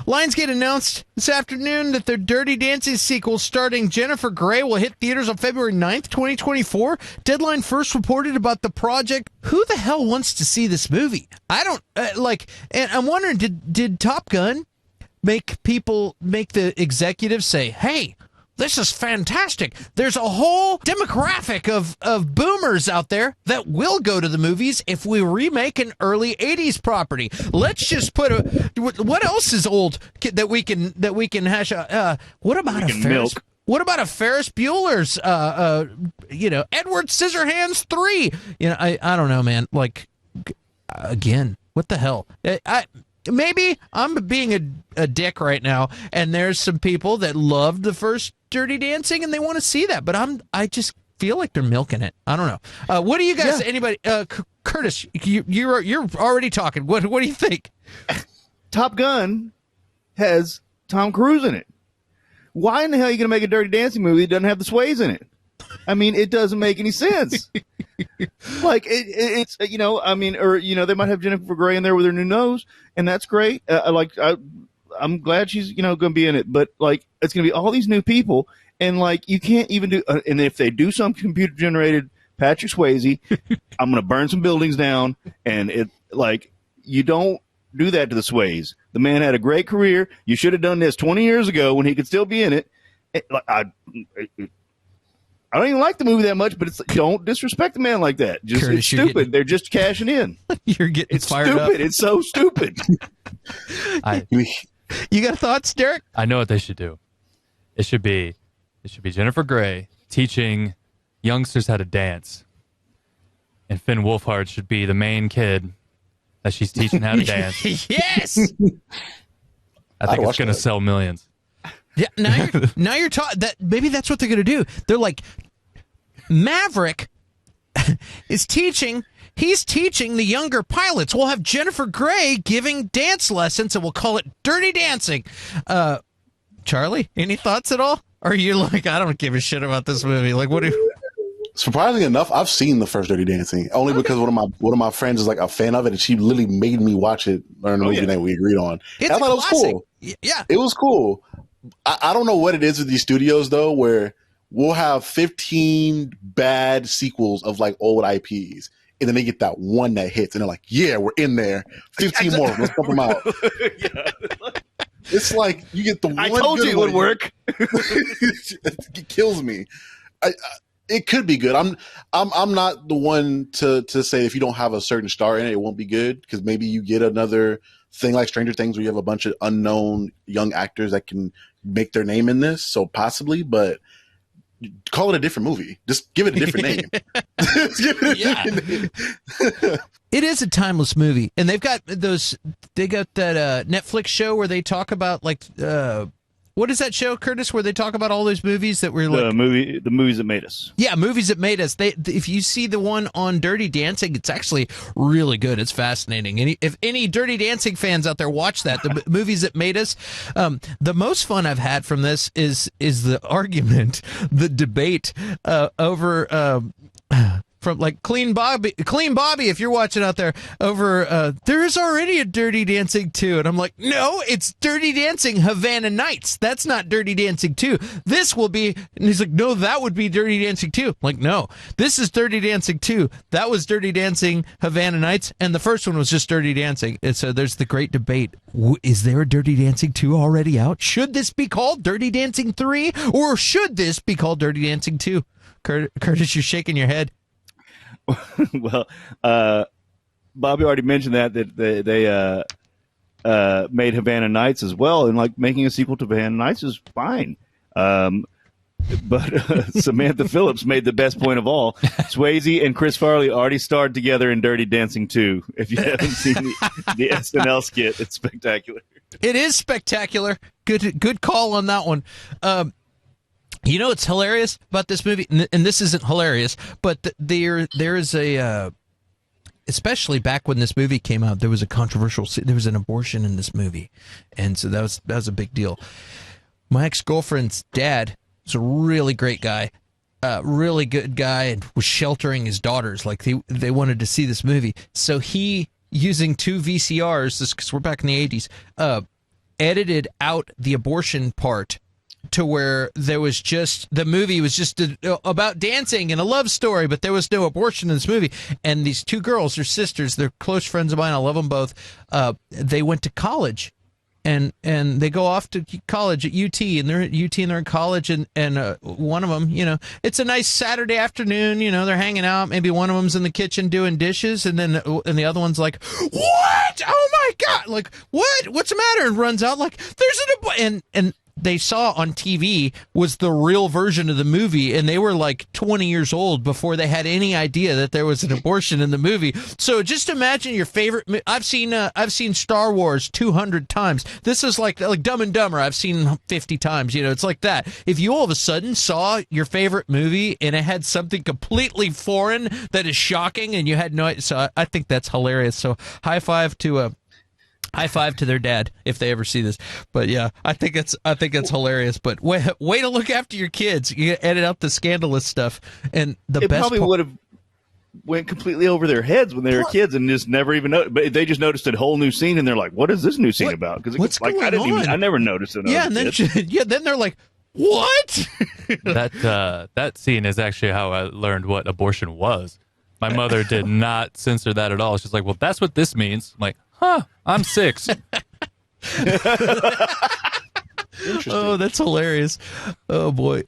Lionsgate announced this afternoon that their Dirty Dancing sequel starring Jennifer Grey will hit theaters on February 9th, 2024. Deadline first reported about the project. Who the hell wants to see this movie? I don't, and I'm wondering, did Top Gun make the executives say, hey, this is fantastic. There's a whole demographic of boomers out there that will go to the movies if we remake an early 80s property. Let's just put what else is old that we can hash out? What about a Ferris? What about a Ferris Bueller's Edward Scissorhands 3? I don't know, man. Like, again, what the hell? Maybe I'm being a dick right now, and there's some people that loved the first Dirty Dancing and they want to see that, but I just feel like they're milking it. I don't know. What do you guys? Yeah. Anybody? Curtis, you're already talking. What do you think? Top Gun has Tom Cruise in it. Why in the hell are you going to make a Dirty Dancing movie that doesn't have the sways in it? I mean, it doesn't make any sense. Like it's they might have Jennifer Grey in there with her new nose, and that's great. I'm glad she's going to be in it, but like it's going to be all these new people, and like you can't even do. And if they do some computer generated Patrick Swayze, I'm going to burn some buildings down, and you don't do that to the Sways. The man had a great career. You should have done this 20 years ago when he could still be in it. I don't even like the movie that much, but it's don't disrespect the man like that. Just Curtis, it's stupid. They're just cashing in. You're getting fired stupid. Up. It's so stupid. You got thoughts, Derek? I know what they should do. It should be Jennifer Grey teaching youngsters how to dance, and Finn Wolfhard should be the main kid that she's teaching how to dance. Yes. I think it's going to sell millions. Yeah, now you're talking. That maybe that's what they're going to do. They're like, Maverick is teaching. He's teaching the younger pilots. We'll have Jennifer Grey giving dance lessons, and we'll call it Dirty Dancing. Charlie, any thoughts at all? Or are you like, I don't give a shit about this movie? Like, what do you... Surprisingly enough, I've seen the first Dirty Dancing only because one of my friends is like a fan of it, and she literally made me watch it during the movie that we agreed on. I thought it was cool. Yeah, it was cool. I don't know what it is with these studios though, where we'll have 15 bad sequels of like old IPs, and then they get that one that hits, and they're like, "Yeah, we're in there. 15 more. Let's pump them out." It's like you get the one. I told you it would work. It kills me. It could be good. I'm not the one to say if you don't have a certain star in it, it won't be good, because maybe you get another thing like Stranger Things where you have a bunch of unknown young actors that can make their name in this. So possibly, but call it a different movie. Just give it a different name. Just give it a different name. It is a timeless movie, and they got that Netflix show where they talk about like what is that show, Curtis, where they talk about all those movies that were like the movies that made us? Yeah, movies that made us. If you see the one on Dirty Dancing, it's actually really good. It's fascinating. And if any Dirty Dancing fans out there watch that, the movies that made us, the most fun I've had from this is the argument, the debate over. From like Clean Bobby, if you're watching out there, over there is already a Dirty Dancing 2, and I'm like, no, it's Dirty Dancing Havana Nights. That's not Dirty Dancing 2. This will be, and he's like, no, that would be Dirty Dancing 2. I'm like, no, this is Dirty Dancing 2. That was Dirty Dancing Havana Nights, and the first one was just Dirty Dancing. And so there's the great debate: is there a Dirty Dancing 2 already out? Should this be called Dirty Dancing 3, or should this be called Dirty Dancing 2? Curtis, you're shaking your head. Well, Bobby already mentioned that they made Havana Nights as well, and like making a sequel to Havana Nights is fine. But Samantha Phillips made the best point of all. Swayze and Chris Farley already starred together in Dirty Dancing 2. If you haven't seen the SNL skit, it's spectacular. It is spectacular. Good call on that one. You know what's hilarious about this movie, and this isn't hilarious, but there is a, especially back when this movie came out, there was an abortion in this movie, and so that was a big deal. My ex-girlfriend's dad was a really great guy, really good guy, and was sheltering his daughters. Like they wanted to see this movie, so he, using 2 VCRs, because we're back in the 80s, edited out the abortion part to where there was just, the movie was just about dancing and a love story, but there was no abortion in this movie. And these two girls, they're sisters, they're close friends of mine, I love them both. They went to college. And they go off to college at UT, and they're at UT and they're in college, and one of them, it's a nice Saturday afternoon, they're hanging out. Maybe one of them's in the kitchen doing dishes, and the other one's like, "What? Oh my God! Like what? What's the matter?" And runs out like, "There's and they saw on TV was the real version of the movie, and they were like 20 years old before they had any idea that there was an abortion in the movie. So just imagine your favorite. I've seen Star Wars 200 times. This is like Dumb and Dumber. I've seen 50 times. It's like that. If you all of a sudden saw your favorite movie and it had something completely foreign that is shocking, and you had no idea. So I think that's hilarious. So high five to their dad if they ever see this. But yeah, I think it's hilarious. But way to look after your kids. You edit out the scandalous stuff, and it probably would have went completely over their heads when they were kids and just never even noticed. But they just noticed a whole new scene, and they're like, "What is this new scene about?" Because I never noticed it. Yeah, and then they're like, "What?" That scene is actually how I learned what abortion was. My mother did not censor that at all. She's like, "Well, that's what this means." I'm like, "Huh, I'm 6." Oh, that's hilarious. Oh boy.